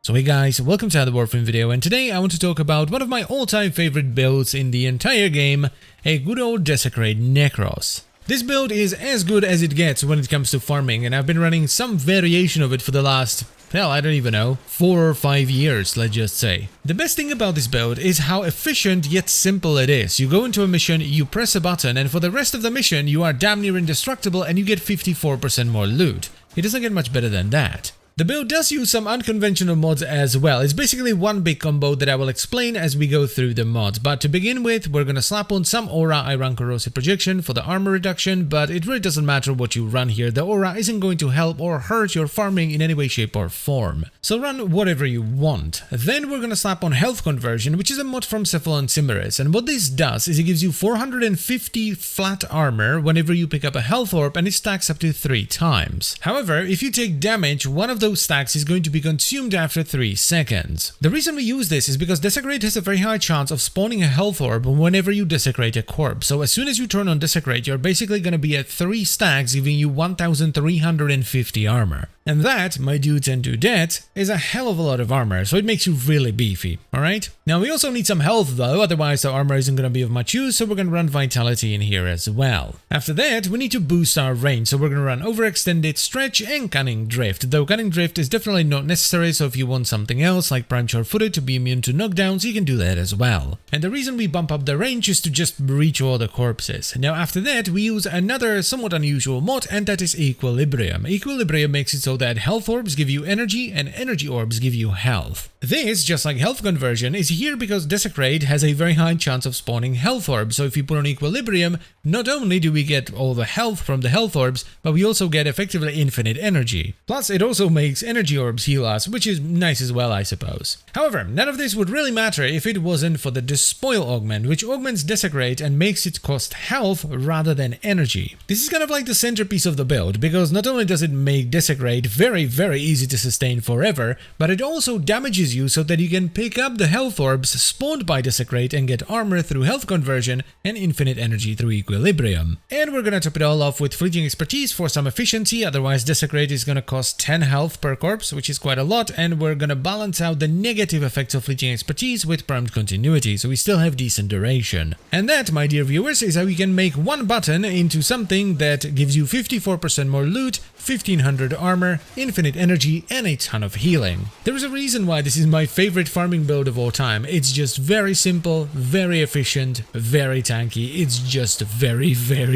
So hey guys, welcome to another Warframe video, and today I want to talk about one of my all-time favorite builds in the entire game, a good old Desecrate Nekros. This build is as good as it gets when it comes to farming, and I've been running some variation of it for the last, hell, I don't even know, 4 or 5 years, let's just say. The best thing about this build is how efficient yet simple it is. You go into a mission, you press a button, and for the rest of the mission you are damn near indestructible and you get 54% more loot. It doesn't get much better than that. The build does use some unconventional mods as well. It's basically one big combo that I will explain as we go through the mods. But to begin with, we're gonna slap on some aura iron corrosive projection for the armor reduction, but it really doesn't matter what you run here. The aura isn't going to help or hurt your farming in any way, shape or form. So run whatever you want. Then we're gonna slap on health conversion, which is a mod from Cephalon Cimeris, and what this does is it gives you 450 flat armor whenever you pick up a health orb, and it stacks up to 3 times. However, if you take damage, one of those stacks is going to be consumed after 3 seconds. The reason we use this is because Desecrate has a very high chance of spawning a health orb whenever you desecrate a corpse. So as soon as you turn on Desecrate, you're basically going to be at 3 stacks, giving you 1350 armor. And that, my dudes and dudettes, is a hell of a lot of armor, so it makes you really beefy, alright? Now we also need some health though, otherwise the armor isn't going to be of much use, so we're going to run Vitality in here as well. After that, we need to boost our range, so we're going to run Overextended, Stretch, and Cunning Drift. Though Cunning Drift is definitely not necessary, so if you want something else, like Prime Sure-Footed to be immune to knockdowns, you can do that as well. And the reason we bump up the range is to just reach all the corpses. Now after that, we use another somewhat unusual mod, and that is Equilibrium. Equilibrium makes it so that health orbs give you energy and energy orbs give you health. This, just like health conversion, is here because Desecrate has a very high chance of spawning health orbs, so if you put on Equilibrium, not only do we get all the health from the health orbs, but we also get effectively infinite energy. Plus, it also makes energy orbs heal us, which is nice as well, I suppose. However, none of this would really matter if it wasn't for the despoil augment, which augments Desecrate and makes it cost health rather than energy. This is kind of like the centerpiece of the build, because not only does it make Desecrate very easy to sustain forever, but it also damages you so that you can pick up the health orbs spawned by Desecrate and get armor through health conversion and infinite energy through Equilibrium. And we're gonna top it all off with Fleeting Expertise for some efficiency, otherwise Desecrate is gonna cost 10 health per corpse, which is quite a lot, and we're gonna balance out the negative effects of Fleeting Expertise with Primed Continuity, so we still have decent duration. And that, my dear viewers, is how you can make one button into something that gives you 54% more loot, 1500 armor, infinite energy, and a ton of healing. There is a reason why this is my favorite farming build of all time. It's just very simple, very efficient, very tanky. It's just very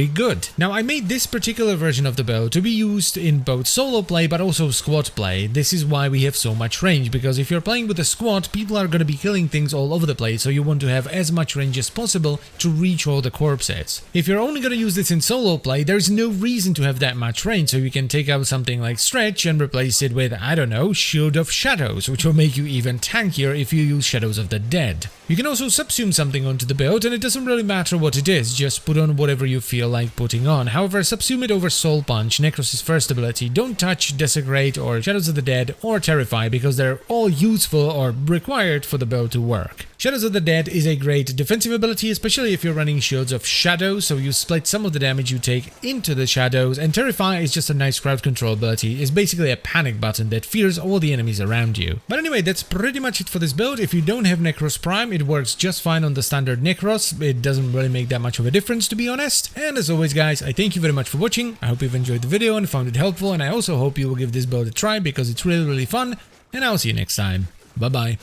good. Now I made this particular version of the build to be used in both solo play but also squad play. This is why we have so much range, because if you're playing with a squad, people are going to be killing things all over the place, so you want to have as much range as possible to reach all the corpses. If you're only going to use this in solo play, there's no reason to have that much range, so you can take out something like Stretch and replace it with, I don't know, Shield of Shadows, which will make you even tankier if you use Shadows of the Dead. You can also subsume something onto the build, and it doesn't really matter what it is, just put on whatever you feel like putting on. However, subsume it over Soul Punch, Nekros' first ability. Don't touch Desecrate or Shadows of the Dead or Terrify, because they're all useful or required for the build to work. Shadows of the Dead is a great defensive ability, especially if you're running Shields of Shadows, so you split some of the damage you take into the shadows, and Terrify is just a nice crowd control ability. It's basically a panic button that fears all the enemies around you. But anyway, that's pretty much it for this build. If you don't have Nekros Prime, it works just fine on the standard Nekros. It doesn't really make that much of a difference, to be honest. And as always guys, I thank you very much for watching. I hope you've enjoyed the video and found it helpful, and I also hope you will give this build a try because it's really fun, and I'll see you next time. Bye bye.